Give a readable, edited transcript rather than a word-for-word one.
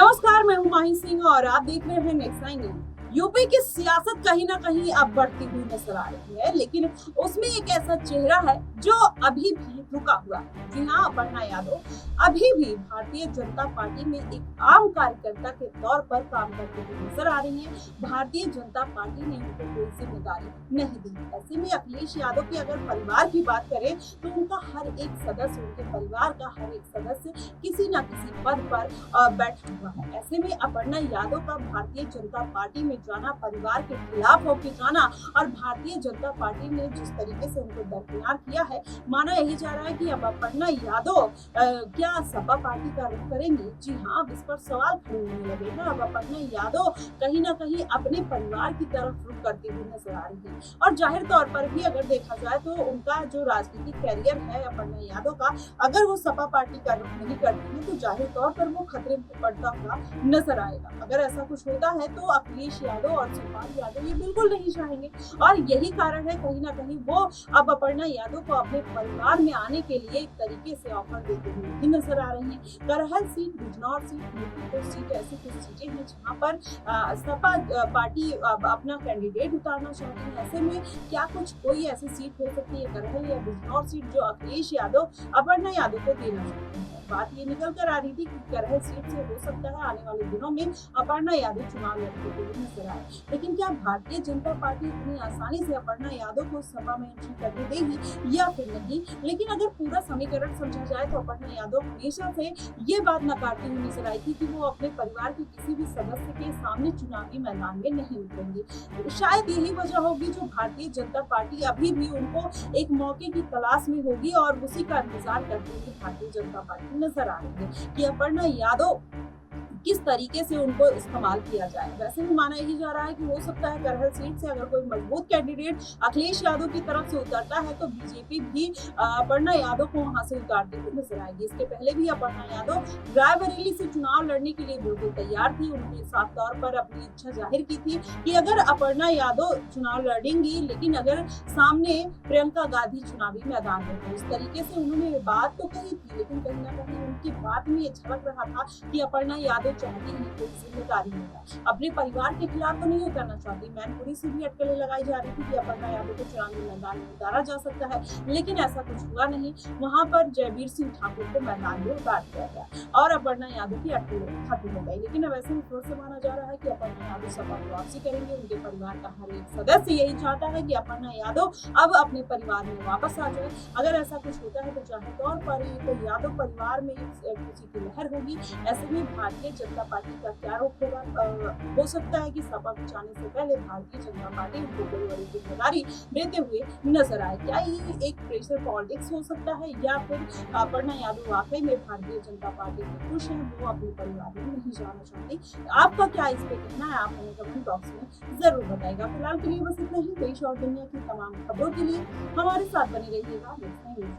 नमस्कार, मैं हूं माही सिंह और आप देख रहे हैं नेक्स्ट नाइन न्यूज। यूपी की सियासत कहीं ना कहीं अब बढ़ती हुई नजर आ रही है, लेकिन उसमें एक ऐसा चेहरा है जो अभी भी रुका हुआ है। जी हाँ, अपर्णा यादव अभी भी भारतीय जनता पार्टी में एक आम कार्यकर्ता के तौर पर काम करती हुई नजर आ रही है। भारतीय जनता पार्टी ने उनको कोई जिम्मेदारी नहीं दी। ऐसे में अखिलेश यादव के अगर परिवार की बात करें तो उनका हर एक सदस्य, उनके परिवार का हर एक सदस्य किसी न किसी पद पर बैठा हुआ है। ऐसे में अपर्णा यादव का भारतीय जनता पार्टी में जाना, परिवार के खिलाफ होकर जाना और भारतीय जनता पार्टी ने जिस तरीके से उनको दरकिनार किया है, माना यही जा रहा है कि अब अपर्णा यादव क्या सपा पार्टी का रुख करेंगे। जी हाँ, अब इस पर सवाल खड़े होने लगे हैं। अब अपर्णा यादव कहीं ना कहीं अपने परिवार की तरफ रुख करती हुई नजर आ रही है और जाहिर तौर पर भी अगर देखा जाए तो उनका जो राजनीतिक कैरियर है अपर्णा यादव का, अगर वो सपा पार्टी का रुख नहीं करती है तो जाहिर तौर पर वो खतरे में पड़ता हुआ नजर आएगा। अगर ऐसा कुछ होता है तो अखिलेश यादव और शिवपाल यादव ये बिल्कुल नहीं चाहेंगे और यही कारण है कहीं ना कहीं वो अब अपर्णा यादव को अपने परिवार में आने के लिए एक तरीके से ऑफर देते हुए भी नजर आ रही हैं। Karhal seat, Bijnor seat, Mirzapur seat ऐसी कुछ सीटें हैं जहाँ पर सपा पार्टी अपना कैंडिडेट उतारना चाहती है। ऐसे में क्या कुछ कोई ऐसी सीट हो सकती है करहल या बिजनौर सीट जो अखिलेश यादव अपर्णा यादव को देना चाहते हैं। बात ये निकल कर आ रही थी कि करहल सीट से हो सकता है आने वाले दिनों में अपर्णा यादव चुनाव लड़ते हुए नजर आए। लेकिन क्या भारतीय जनता पार्टी इतनी आसानी से अपर्णा यादव को सपा में एंट्री करने देगी या फिर नहीं? लेकिन अगर पूरा समीकरण समझा जाए तो अपर्णा यादव हमेशा से ये बात नकारती हुई नजर आई थी कि वो अपने परिवार के किसी भी सदस्य के सामने चुनावी मैदान में नहीं उतरेंगी। शायद यही वजह होगी जो भारतीय जनता पार्टी अभी भी उनको एक मौके की तलाश में होगी और उसी का इंतजार करती हुई भारतीय जनता पार्टी नजर आ रही है कि अपर्णा यादव किस तरीके से उनको इस्तेमाल किया जाए। वैसे भी माना यही जा रहा है कि हो सकता है करहल सीट से अगर कोई मजबूत कैंडिडेट अखिलेश यादव की तरफ से उतरता है तो बीजेपी भी अपर्णा यादव को वहां से उतारती हुई नजर आएगी। इसके पहले भी अपर्णा यादव रायबरेली से चुनाव लड़ने के लिए बिल्कुल तैयार थी। उन्होंने साफ तौर पर अपनी इच्छा जाहिर की थी कि अगर अपर्णा यादव चुनाव लड़ेंगी, लेकिन अगर सामने प्रियंका गांधी चुनावी मैदान में, तो इस तरीके से उन्होंने बात तो कही थी, लेकिन कहीं ना कहीं उनकी बात में ये झलक रहा था कि अपर्णा यादव चाहती है कोई जिम्मेदारी होगा, अपने परिवार के खिलाफ तो नहीं उतरना चाहती। मैनपुरी से भी अटकलें लगाई जा रही थी कि अपर्णा यादव को चुनावी मैदान में उतारा जा सकता है, लेकिन ऐसा कुछ हुआ नहीं। वहां पर जयवीर सिंह ठाकुर को मैदान में उतार दिया गया और अपर्णा यादव की अटकलें खत्म हो गई। लेकिन अब ऐसे में फिर से माना जा रहा है कि अपर्णा यादव सपा में वापसी करेंगे। उनके परिवार का हर एक सदस्य यही चाहता है कि अपर्णा यादव अब अपने परिवार में वापस आ जाए। अगर ऐसा कुछ होता है तो जाहिर तौर पर यादव परिवार में खुशी की लहर होगी। ऐसे में भारतीय जनता पार्टी का क्या रुख होगा? हो सकता है कि सपा में जाने से पहले भारतीय जनता पार्टी उनको बड़ी बड़ी जिम्मेदारी देते हुए नजर आए। क्या ये एक प्रेशर पॉलिटिक्स हो सकता है या फिर अपर्णा यादव वाकई में भारतीय जनता पार्टी में खुश है, वो अपने परिवार में नहीं जाना चाहती? आपका क्या इस पे कहना है? आप हमें कमेंट बॉक्स में जरूर बताइएगा। फिलहाल के लिए बस इतना ही। देश और दुनिया की तमाम खबरों के लिए हमारे साथ बने रहिएगा।